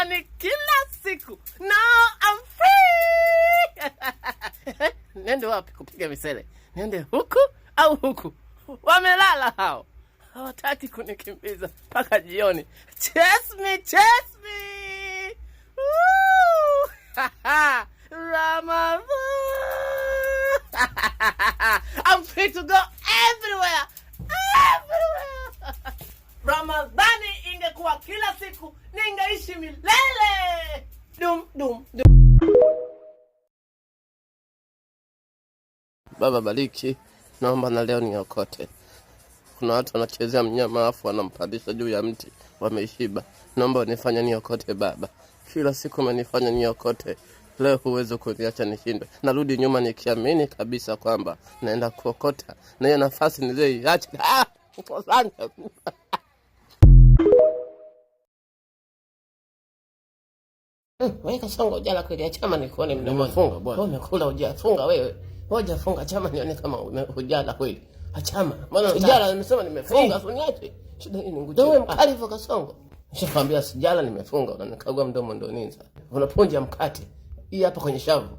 ilikuwa ni kila siku. Now I'm free. Nende wapi kupiga misele? Nende huku au huku? Wamelala hao. Hawataki kunikimbiza mpaka jioni. Chase me, chase me. Woo! Ramadan. I'm free to go everywhere. Everywhere. Ramadhani ingekuwa kila siku, ningeishi milele. Dum dum dum. Baba bariki, naomba na leo niokote. Kuna watu wanachezea mnyama afu wanampandisha juu ya mti, wameshiba. Naomba unifanye niokote Baba. Kila siku umenifanya niokote. Leo huwezi kuniacha nishindwe. Narudi nyuma nikiamini kabisa kwamba naenda kuokota. Na hiyo nafasi niliyoiacha. Asante. Wewe kasongo ujala kweli, chama nikuone mdomoni. Funga bwana. Wewe umekula hujafunga wewe. Ngoja funga chama nione kama hujala kweli. Achama. Mbona ujala nimesema nimefunga, usiniache. Shida hii ni ngumu. Wewe mkali hivyo kasongo. Nishakwambia sijala nimefunga, unanikagua mdomo ndo nini sasa? Unapunja mkate. Hii hapa kwenye shavu.